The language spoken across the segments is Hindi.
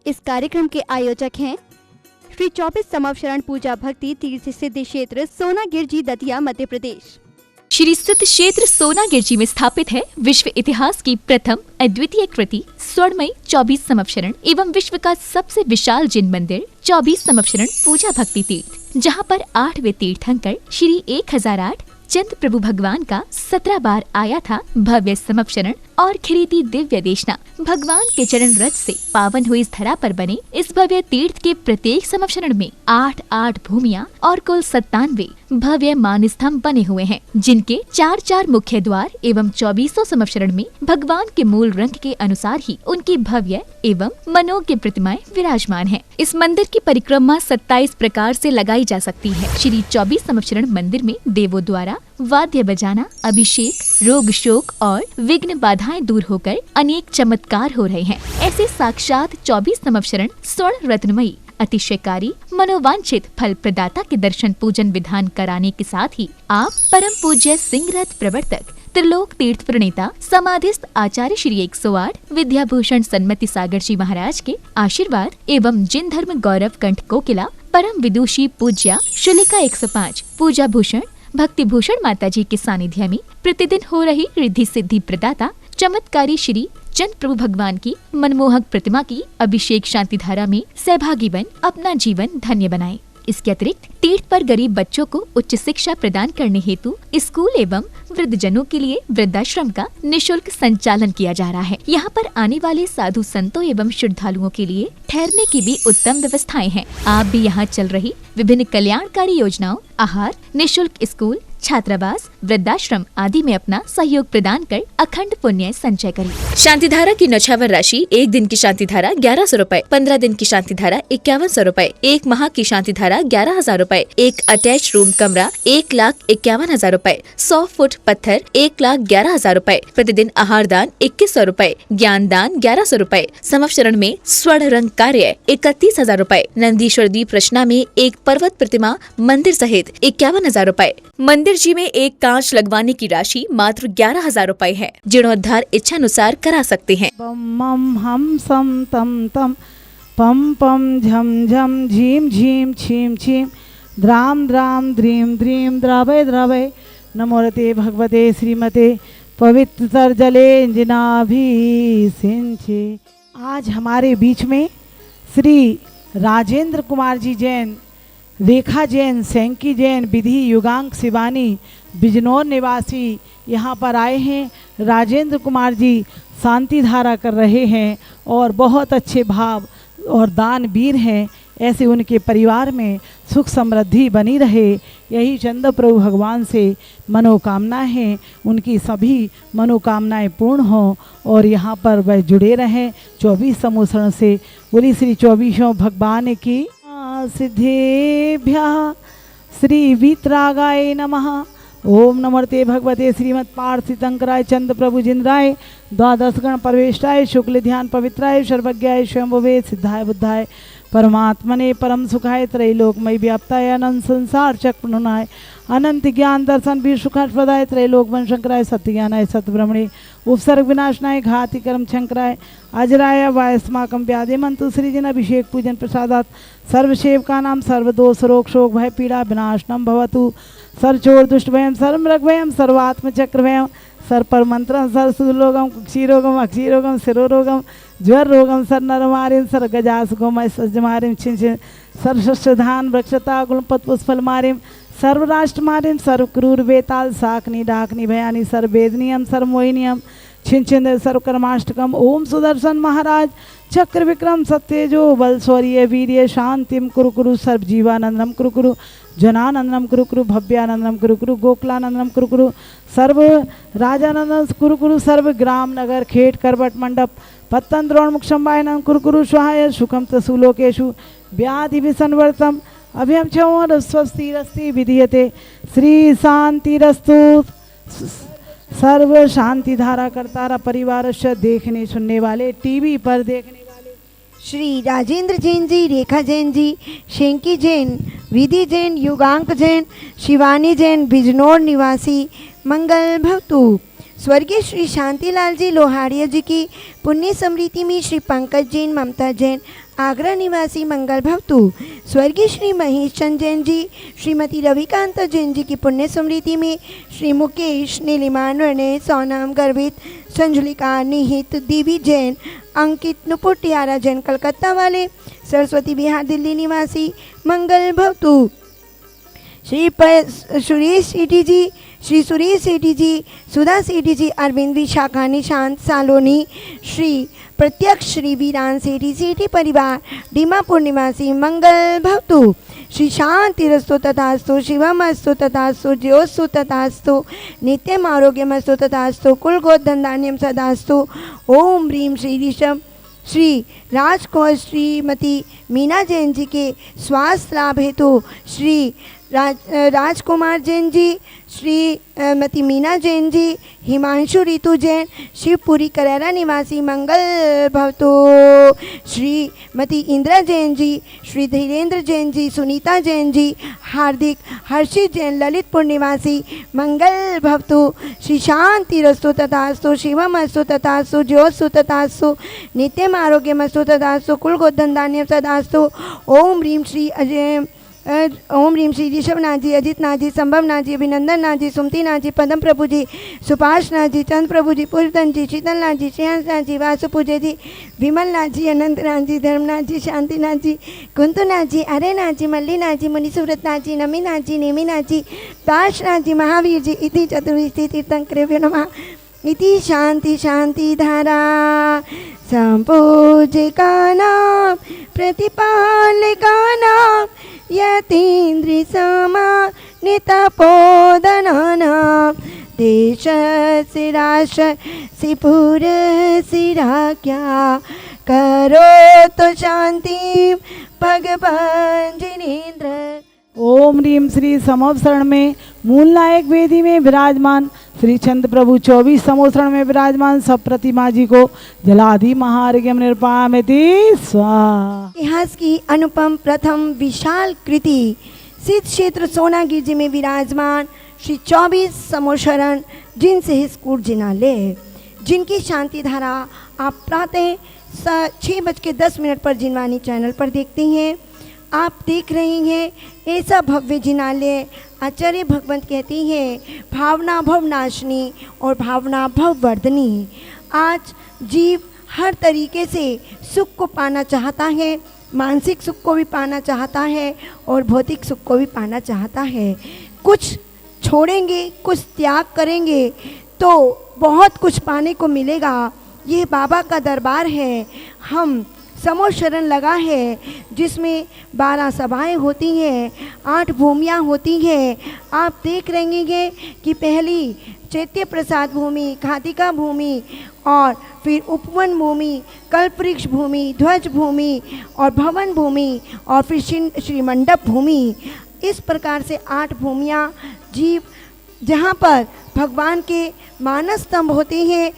इस कार्यक्रम के आयोजक हैं श्री 24 समवशरण पूजा भक्ति तीर्थ सिद्धि क्षेत्र सोनागिरजी दतिया मध्य प्रदेश। श्री सिद्ध क्षेत्र सोनागिरजी में स्थापित है विश्व इतिहास की प्रथम अद्वितीय कृति स्वर्णमयी 24 समवशरण एवं विश्व का सबसे विशाल जिन मंदिर 24 समवशरण पूजा भक्ति तीर्थ, जहां पर 8वें तीर्थंकर श्री 1008 चंद प्रभु भगवान का 17 बार आया था भव्य समवशरण और खिरीती दिव्य देशना। भगवान के चरण रज से पावन हुई इस धरा पर बने इस भव्य तीर्थ के प्रत्येक समवशरण में 8 भूमियां और कुल 97 भव्य मान स्तंभ बने हुए हैं, जिनके 4 मुख्य द्वार एवं 24 समवशरण में भगवान के मूल रंग के अनुसार ही उनकी भव्य एवं मनोज्ञ प्रतिमाएं विराजमान हैं। इस मंदिर की परिक्रमा 27 प्रकार से लगाई जा सकती है। श्री 24 समवशरण मंदिर में देवों द्वारा वाद्य बजाना, अभिषेक, रोग शोक और विघ्न बाधाएं दूर होकर अनेक चमत्कार हो रहे हैं। ऐसे साक्षात 24 समवशरण स्वर्ण रत्नमयी अतिशयकारी मनोवांछित फल प्रदाता के दर्शन पूजन विधान कराने के साथ ही आप परम पूज्य सिंह रथ प्रवर्तक त्रिलोक तीर्थ प्रणेता समाधिस्थ आचार्य श्री 108 विद्याभूषण सन्मति सागर जी महाराज के आशीर्वाद एवं जिन धर्म गौरव कंठ कोकिला परम विदुषी पूज्या शुलिका 105 पूजा भूषण भक्ति भूषण माता जी के सानिध्य में प्रतिदिन हो रही रिद्धि सिद्धि प्रदाता चमत्कारी श्री चंद प्रभु भगवान की मनमोहक प्रतिमा की अभिषेक शांति धारा में सहभागी बन अपना जीवन धन्य बनाएं। इसके अतिरिक्त तीर्थ पर गरीब बच्चों को उच्च शिक्षा प्रदान करने हेतु स्कूल एवं वृद्धजनों के लिए वृद्धाश्रम का निःशुल्क संचालन किया जा रहा है। यहाँ पर आने वाले साधु संतों एवं श्रद्धालुओं के लिए ठहरने की भी उत्तम व्यवस्थाएं हैं। आप भी यहाँ चल रही विभिन्न कल्याणकारी योजनाओं, आहार, निःशुल्क स्कूल, छात्रावास, वृद्धाश्रम आदि में अपना सहयोग प्रदान कर अखंड पुण्य संचय करें। शांति धारा की नौछावर राशि 1 दिन की शांति धारा 1100 रूपए, 15 दिन की शांति धारा 5100 रूपए, 1 माह की शांति धारा 11,000 रूपए, 1 अटैच रूम कमरा 1,51,000 रूपए, 100 फुट पत्थर 1,11,000 रूपए, प्रतिदिन आहार दान 2100 रूपए, ज्ञान दान 1100 रूपए, समवशरण में स्वर्ण रंग कार्य 31,000 रूपए, नंदीश्वर दीप रचना में एक पर्वत प्रतिमा मंदिर सहित 51,000 रूपए। मंदिर जी में एक कांच लगवाने की राशि मात्र 11,000 रूपए है। जीर्णोद्धार इच्छा अनुसार करा सकते हैं। बम मम हम सम तम तम पम पम झम झम झीम झीम छीम छीम द्राम द्राम द्रीम द्रीम द्रावय द्रावय नमोरते भगवते श्रीमते पवित्र जले जिनाभि सिंचे। आज हमारे बीच में श्री राजेंद्र कुमार जी जैन, रेखा जैन, सैंकी जैन, विधि युगांक शिवानी बिजनौर निवासी यहाँ पर आए हैं। राजेंद्र कुमार जी शांति धारा कर रहे हैं और बहुत अच्छे भाव और दानवीर हैं। ऐसे उनके परिवार में सुख समृद्धि बनी रहे, यही चंद प्रभु भगवान से मनोकामना है। उनकी सभी मनोकामनाएं पूर्ण हों और यहाँ पर वह जुड़े रहें 24 समवशरण से। बोली श्री 24 भगवान की सिद्धेभ्यः श्री वीतरागाय नमः। ओम नमस्ते भगवते श्रीमद पार्थ तीर्थंकराय चंद प्रभु जिंद्राय द्वादश गण परवेष्टाय शुक्ल ध्यान पवित्राय सर्वज्ञाय स्वयंभुवे सिद्धाय बुद्धाय परमात्मने परम सुखाय त्रैलोकमय व्याप्ताय अनंत संसार चक्रनुनाय अनंत ज्ञान दर्शन भी सुखास्पदाय त्रैलोक वन शंकराय सत्य ज्ञानाय सत्य ब्रह्मणे उपसर्ग विनाशनाय घाति कर्म शंकराय अजराय वायस्माकं व्याधि मंतु सृजन अभिषेक पूजन प्रसादात सर्वसेवका नाम सर्वदोष रोग शोक भय पीड़ा विनाशनम भवतु सर्वचोर दुष्ट भयम सर्वमृग भयम सर्वात्म चक्र भयम सर्पर मंत्र सर्वसुलोगम क्षीरोगम अक्षीरोगम शिरोरोगम ज्वर रोगम सर नरमारिम सर गजासुगम सज्जमारिम छिन छिन सर्वश्रधान वृक्षता गुणपत पुष्फल मारिम सर्वराष्ट्र मारिम सर्व क्रूर बेताल साकनी डाकनी भयानी सर्वेदनियम सर्वमोहिनियम छिन छिन सर्वकर्माष्टकम। ओम सुदर्शन महाराज चक्र विक्रम सत्यजो बल शौर्य वीर्य शांतिम कुरु कुरु सर्व जीवानंदम कुरु कुरु जनानंदम कुरु कुरु भव्यानंदम कुरु कुरु गोकुलानंदम कुरु कुरु सर्व राजानंदम कुरु कुरु सर्व ग्राम नगर खेट करवट मंडप पत्तन द्रोण मुक्षम्बायनम कुरु कुरु स्वाहाय सुखम तसुलोकेशु व्याधि विसंवर्तम अभयम चौर स्वस्तिरस्ति विधीयते श्री शांतिरस्तु। सर्व शांति धारा करतारा परिवार से देखने सुनने वाले टीवी पर देखने वाले श्री राजेंद्र जैन जी, रेखा जैन जी, शेंकी जैन, विधि जैन, युगांक जैन, शिवानी जैन बिजनौर निवासी मंगल भवतु। स्वर्गीय श्री शांतिलाल जी लोहाड़िया जी की पुण्य स्मृति में श्री पंकज जैन, ममता जैन, आगरा निवासी मंगल भवतु। स्वर्गीय श्री महेश चंद जैन जी, श्रीमती रविकांत जैन जी की पुण्य स्मृति में श्री मुकेश, नीलिमा, निर्णय, सोनम, गर्भित, संजुलिका, निहित, देवी जैन, अंकित, नुपुर, टियारा जैन कलकत्ता वाले, सरस्वती विहार दिल्ली निवासी मंगल भवतु। श्री सुरेश सेठी जी, श्री सुरेश सेठी जी, सुधा सेठी जी, अरविंद विशाखा, निशांत सालोनी, श्री प्रत्यक्ष, श्री वीरान सेठी, सेठी परिवार दीमापुर निवासी मंगल भवतु। श्री शांतिरस्तु तथास्तु, शिवमस्तु तथास्तु, ज्योस्तु तथास्तु, नित्यम आरोग्यमस्तु तथास्तु, कुल गोधन धान्यम सदास्तु। ओम ह्रीम श्री ऋषभ श्री राजकुमार श्रीमती मीना जैन जी के स्वास्थ्य लाभ हेतु श्री राजकुमार जैन जी, श्रीमती मीना जैन जी, हिमांशु ऋतु जैन, शिवपुरी करेरा निवासी मंगल भवतु। श्रीमती इंदिरा जैन जी, श्री धीरेन्द्र जैन जी, सुनीता जैन जी, हार्दिक, हर्षित जैन ललितपुर निवासी मंगल भवतु। श्री शांतिरस्तु तथास्तु, शिवमस्तु तथास्तु, ज्योस्तु तथास्तु, नित्यम आरोग्यमस्तु तथास्तु, कुल गोधन धान्यम सदास्तु। ओम ह्रीम श्री अजय ओम ह्रीम श्री ऋषभ नाथ जी, अजित नाथ जी, संभव नाथ जी, अभिनंदन नाथ जी, सुमति नाथ जी, पदम प्रभु जी, सुभाष नाथ जी, चंद प्रभु जी, पुष्पन जी, शीतल नाथ जी, श्रेयांश नाथ जी, वासु पूजे जी, विमल नाथ जी, अनंत नाथ जी, धर्मनाथ जी, शांति नाथ जी, कुंतु नाथ जी, अरे नाथ जी, मल्ली नाथ जी, मुनि सुव्रत नाथ जी, नमी नाथ जी, नेमी नाथ जी, दाश नाथ जी, महावीर जी, इति चतुर्विशति तीर्थंकरेभ्यो नमः। इति शांति शांति धारा संपूजिका नाम प्रतिपालिका नाम यतीन्द्रि समानित पोदनानां देश सिराश सिपुर सिराख्या करो तो शांति भगवान जिनेन्द्र। ओम ह्रीम श्री समवसरण में मूल नायक वेदी में विराजमान श्री चंद्र प्रभु 24 समोसरण में विराजमान सब प्रतिमा जी को जलादि महार्घ्यम निर्पामति स्वाहा। इतिहास की अनुपम प्रथम विशाल कृति सिद्ध क्षेत्र सोनागिर जी में विराजमान श्री 24 समोशरण जिनसे स्कूट जिनालय, जिनकी शांति धारा आप प्रातः 6:10 पर जिनवानी चैनल पर देखते हैं। आप देख रहे हैं ऐसा भव्य जिनालय आचार्य भगवंत कहती हैं भावना भवनाशिनी और भावना भववर्धनी। आज जीव हर तरीके से सुख को पाना चाहता है, मानसिक सुख को भी पाना चाहता है और भौतिक सुख को भी पाना चाहता है। कुछ छोड़ेंगे, कुछ त्याग करेंगे तो बहुत कुछ पाने को मिलेगा। ये बाबा का दरबार है। हम समोशरण लगा है जिसमें 12 सभाएं होती हैं, 8 भूमियाँ होती हैं। आप देख रहे हैं कि पहली चैत्य प्रसाद भूमि, घातिका भूमि और फिर उपवन भूमि, कल्पवृक्ष भूमि, ध्वज भूमि और भवन भूमि और फिर श्री मंडप भूमि। इस प्रकार से 8 भूमियाँ जीव जहाँ पर भगवान के मानस स्तंभ होते हैं।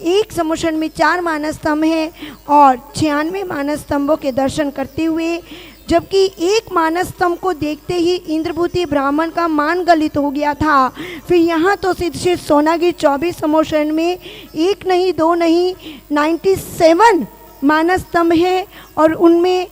एक समोशरण में 4 मानस स्तंभ हैं और 96 मानस स्तंभों के दर्शन करते हुए, जबकि एक मानस स्तंभ को देखते ही इंद्रभूति ब्राह्मण का मान गलित हो गया था। फिर यहाँ तो सिद्ध सोनागिर 24 समोशरण में 1 नहीं 2 नहीं 97 मानस स्तंभ है और उनमें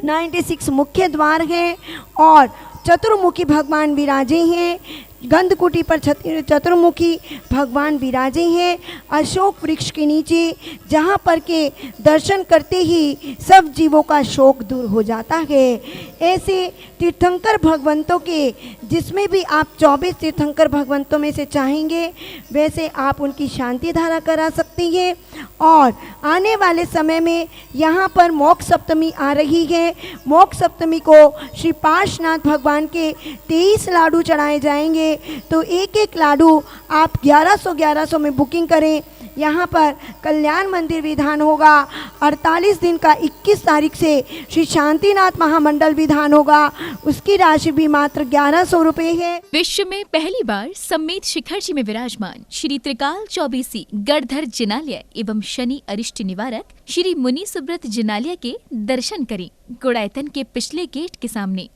96 मुख्य द्वार हैं और चतुर्मुखी भगवान विराजे हैं। गंधकुटी पर चतुर्मुखी भगवान विराजे हैं अशोक वृक्ष के नीचे, जहाँ पर के दर्शन करते ही सब जीवों का शोक दूर हो जाता है। ऐसे तीर्थंकर भगवंतों के, जिसमें भी आप 24 तीर्थंकर भगवंतों में से चाहेंगे वैसे आप उनकी शांति धारा करा सकती हैं। और आने वाले समय में यहाँ पर मोक्ष सप्तमी आ रही है। मोक्ष सप्तमी को श्री पार्श्वनाथ भगवान के 23 लाडू चढ़ाए जाएंगे। तो एक एक लाडू आप 1100 में बुकिंग करें। यहाँ पर कल्याण मंदिर विधान होगा। 48 दिन का 21 तारीख से श्री शांतिनाथ महामंडल विधान होगा। उसकी राशि भी मात्र 1100 रुपये है। विश्व में पहली बार सम्मेत शिखर जी में विराजमान श्री त्रिकाल चौबीसी गढ़धर जिनालय एवं शनि अरिष्ट निवारक श्री मुनि सुब्रत जिनालय के दर्शन करें। गुड़ायतन के पिछले गेट के सामने